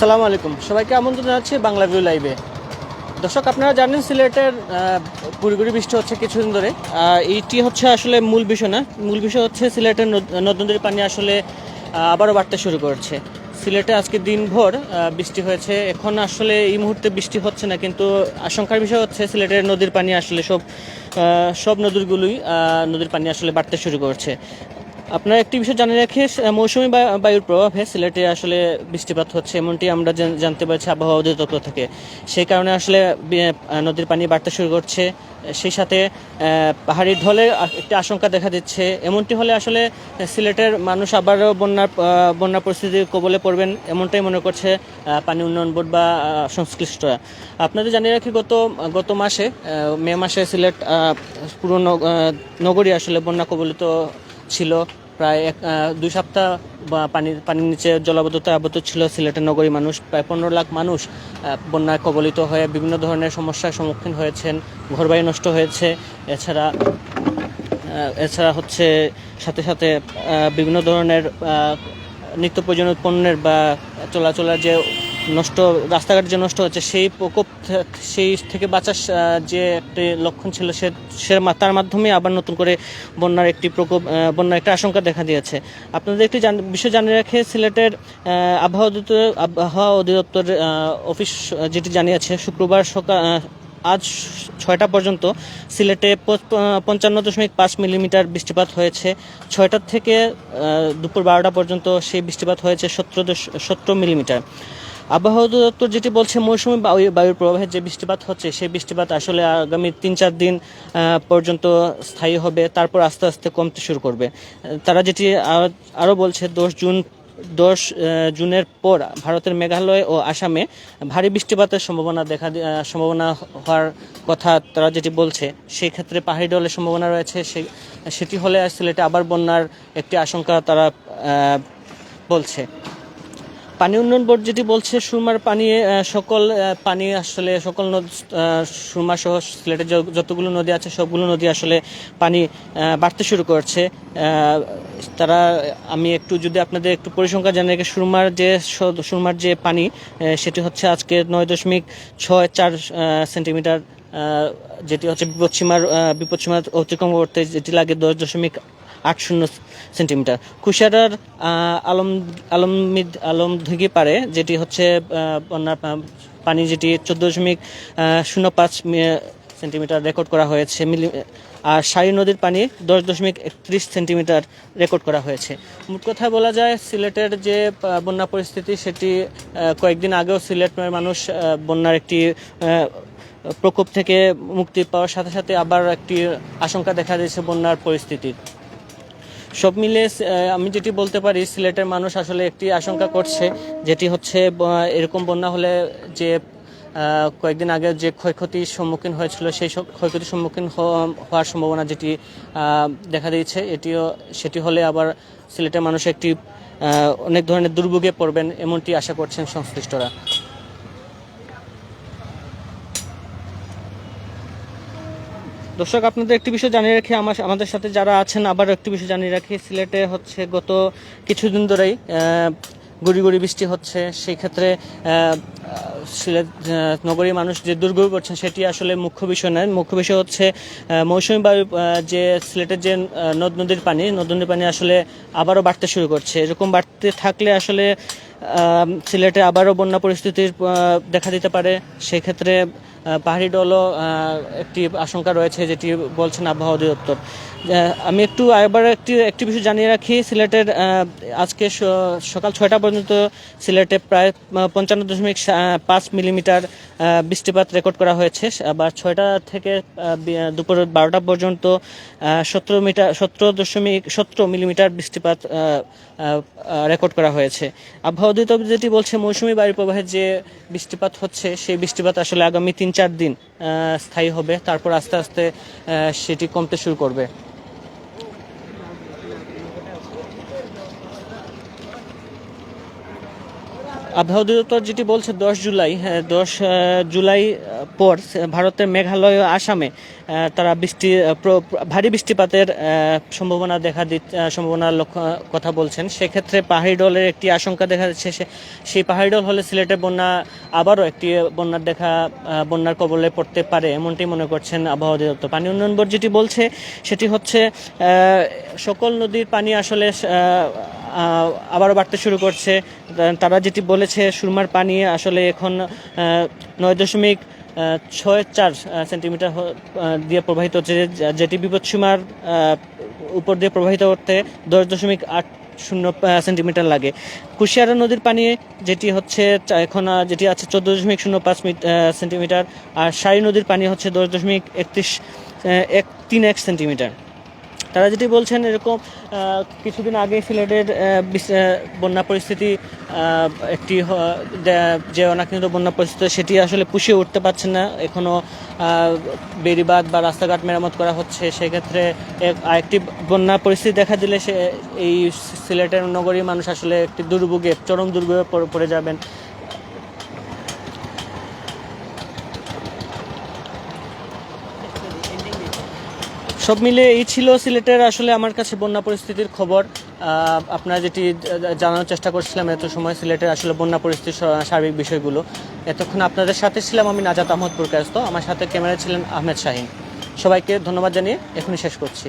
আসসালামু আলাইকুম, সবাইকে আমন্ত্রণ জানাচ্ছি বাংলাভিউ লাইভে। দর্শক, আপনারা জানেন সিলেটের গুড়ি বৃষ্টি হচ্ছে কিছুদিন ধরে। এইটি হচ্ছে আসলে মূল বিষয় না। মূল বিষয় হচ্ছে সিলেটের নদ নদীর পানি আসলে আবারও বাড়তে শুরু করেছে। সিলেটে আজকে দিনভর বৃষ্টি হয়েছে। এখন আসলে এই মুহূর্তে বৃষ্টি হচ্ছে না, কিন্তু আশঙ্কার বিষয় হচ্ছে সিলেটের নদীর পানি আসলে সব নদীর পানি আসলে বাড়তে শুরু করছে। আপনারা একটি বিষয় জানিয়ে রাখি, মৌসুমি বায়ুর প্রভাবে সিলেটে আসলে বৃষ্টিপাত হচ্ছে এমনটি আমরা জানতে পারছি আবহাওয়া অধিদপ্তর থেকে। সেই কারণে আসলে নদীর পানি বাড়তে শুরু করছে। সেই সাথে পাহাড়ি ঢলে একটি আশঙ্কা দেখা দিচ্ছে। এমনটি হলে আসলে সিলেটের মানুষ আবারও বন্যা পরিস্থিতির কবলে পড়বেন এমনটাই মনে করছে পানি উন্নয়ন বোর্ড বা সংশ্লিষ্টরা। আপনাদের জানিয়ে রাখি, গত মাসে মে মাসে সিলেট পুরো নগরী আসলে বন্যা কবলিত ছিল। প্রায় 2 সপ্তাহ পানির নিচে জলাবদ্ধতায় আবদ্ধ ছিল সিলেটের নগরী মানুষ। প্রায় 15 লাখ মানুষ বন্যায় কবলিত হয়ে বিভিন্ন ধরনের সমস্যার সম্মুখীন হয়েছেন। ঘরবাড়ি নষ্ট হয়েছে। এছাড়া হচ্ছে সাথে সাথে বিভিন্ন ধরনের নিত্য প্রয়োজনীয় পণ্যের বা চলাচলের যে রাস্তাঘাট যে নষ্ট হচ্ছে, সেই থেকে বাঁচার যে একটি লক্ষণ ছিল, তার মাধ্যমে আবার নতুন করে বন্যার একটা আশঙ্কা দেখা দিয়েছে। আপনাদের একটি বিষয় জানিয়ে রাখে, সিলেটের আবহাওয়া অধিদপ্তর অফিস যেটি জানিয়েছে, শুক্রবার আজ 6টা পর্যন্ত সিলেটে 55.5 মিলিমিটার বৃষ্টিপাত হয়েছে। 6টা থেকে দুপুর 12টা পর্যন্ত সেই বৃষ্টিপাত হয়েছে 17 মিলিমিটার। আবহাওয়া অধিদপ্তর যেটি বলছে, মৌসুমি বায়ুর প্রবাহে যে বৃষ্টিপাত হচ্ছে, সেই বৃষ্টিপাত আসলে আগামী 3-4 দিন পর্যন্ত স্থায়ী হবে, তারপর আস্তে আস্তে কমতে শুরু করবে। তারা যেটি আরও বলছে, 10 জুনের পর ভারতের মেঘালয় ও আসামে ভারী বৃষ্টিপাতের সম্ভাবনা হওয়ার কথা তারা যেটি বলছে। সেই ক্ষেত্রে পাহাড়ি ঢলের সম্ভাবনা রয়েছে। সেটি হলে সিলেটে আবার বন্যার একটি আশঙ্কা তারা বলছে। পানি উন্নয়ন বোর্ড যেটি বলছে, সুরমার পানি সকল সুরমা সহ সিলেটের যতগুলো নদী আছে সবগুলো নদী আসলে পানি বাড়তে শুরু করছে। আমি যদি আপনাদের একটু পরিসংখ্যান জানিয়ে রাখি, সুরমার যে পানি সেটি হচ্ছে আজকে 9.64 সেন্টিমিটার, যেটি হচ্ছে বিপদসীমার অতিক্রম করতে যেটি লাগে 10.80 সেন্টিমিটার। কুশিয়ারার আলমদিঘি পারে যেটি হচ্ছে বন্যার পানি, যেটি 14.05 সেন্টিমিটার রেকর্ড করা হয়েছে। আর সারি নদীর পানি 10.31 সেন্টিমিটার রেকর্ড করা হয়েছে। মোট কথা বলা যায়, সিলেটের যে বন্যা পরিস্থিতি, সেটি কয়েকদিন আগেও সিলেটের মানুষ বন্যার একটি প্রকোপ থেকে মুক্তি পাওয়ার সাথে সাথে আবার একটি আশঙ্কা দেখা দিয়েছে বন্যার পরিস্থিতির। সব মিলে আমি যেটি বলতে পারি, সিলেটের মানুষ আসলে একটি আশঙ্কা করছে, যেটি হচ্ছে এরকম বন্যা হলে যে কয়েকদিন আগে যে ক্ষয়ক্ষতির সম্মুখীন হয়েছিল, সেই সব ক্ষয়ক্ষতির সম্মুখীন হওয়ার সম্ভাবনা যেটি দেখা দিয়েছে, সেটি হলে আবার সিলেটের মানুষ অনেক ধরনের দুর্ভোগে পড়বেন এমনটি আশা করছেন সংশ্লিষ্টরা। দর্শক, আপনাদের একটি বিষয় জানিয়ে রাখি, আমাদের সাথে যারা আছেন আবার একটি বিষয় জানিয়ে রাখি, সিলেটে হচ্ছে গত কিছুদিন ধরেই গুড়ি বৃষ্টি হচ্ছে। সেই ক্ষেত্রে সিলেট নগরীর মানুষ যে দুর্ভোগ করছেন, সেটি আসলে মুখ্য বিষয় নয়। মুখ্য বিষয় হচ্ছে মৌসুমি বায়ু, যে সিলেটের যে নদ নদীর পানি আসলে আবারও বাড়তে শুরু করছে। এরকম বাড়তে থাকলে আসলে সিলেটে আবারও বন্যা পরিস্থিতির দেখা দিতে পারে। সেক্ষেত্রে পাহাড়ি ঢলও একটি আশঙ্কা রয়েছে, যেটি বলছেন আবহাওয়া অধিদপ্তর। আমি আবার একটি বিষয় জানিয়ে রাখি, সিলেটের আজকে সকাল 6টা পর্যন্ত সিলেটে প্রায় 55.5 মিলিমিটার বৃষ্টিপাত রেকর্ড করা হয়েছে। আবার 6টা থেকে দুপুর 12টা পর্যন্ত 17 মিলিমিটার বৃষ্টিপাত রেকর্ড করা হয়েছে। আবহাওয়া অধিদপ্তর যেটি বলছে, মৌসুমি বায়ুর প্রবাহে যে বৃষ্টিপাত হচ্ছে, সেই বৃষ্টিপাত আসলে আগামী 3-4 দিন স্থায়ী হবে, তারপর আস্তে আস্তে সেটি কমতে শুরু করবে। আবহাওয়া অধিদপ্তর যেটি বলছে 10 জুলাই, হ্যাঁ 10 জুলাই পর ভারতের মেঘালয় ও আসামে তারা ভারী বৃষ্টিপাতের সম্ভাবনা সম্ভাবনার কথা বলছেন। সেক্ষেত্রে পাহাড়ি ঢলের একটি আশঙ্কা দেখা যাচ্ছে। সেই পাহাড়ি ঢল হলে সিলেটের বন্যা আবারও একটি বন্যার কবলে পড়তে পারে, এমনটি মনে করছেন আবহাওয়া অধিদপ্তর। পানি উন্নয়ন বোর্ড যেটি বলছে সেটি হচ্ছে সকল নদীর পানি আসলে আবারও বাড়তে শুরু করছে। তারা যেটি বলেছে সুরমার পানি আসলে এখন 9.64 সেন্টিমিটার দিয়ে প্রবাহিত হচ্ছে, যেটি বিপদসীমার উপর দিয়ে প্রবাহিত করতে 10.80 সেন্টিমিটার লাগে। কুশিয়ারা নদীর পানি যেটি হচ্ছে এখন যেটি আছে 14.05 সেন্টিমিটার, আর শারী নদীর পানি হচ্ছে 10.31 সেন্টিমিটার। তারা যেটি বলছেন এরকম কিছুদিন আগে সিলেটের বন্যা পরিস্থিতি একটি যে অনাকৃত বন্যা পরিস্থিতি সেটি আসলে পুষিয়ে উঠতে পারছে না, এখনও বেড়িবাঁধ বা রাস্তাঘাট মেরামত করা হচ্ছে। সেক্ষেত্রে আরেকটি বন্যা পরিস্থিতি দেখা দিলে এই সিলেটের নগরীর মানুষ আসলে একটি চরম দুর্ভোগে পড়ে যাবেন। সব মিলে এই ছিল সিলেটের আসলে আমার কাছে বন্যা পরিস্থিতির খবর। আপনারা যেটি জানানোর চেষ্টা করছিলাম এত সময় সিলেটের আসলে বন্যা পরিস্থিতির সার্বিক বিষয়গুলো। এতক্ষণ আপনাদের সাথে ছিলাম আমি নাজাত আহমদ পুরকায়স্ত, আমার সাথে ক্যামেরায় ছিলেন আহমেদ শাহিন। সবাইকে ধন্যবাদ জানিয়ে এখনই শেষ করছি।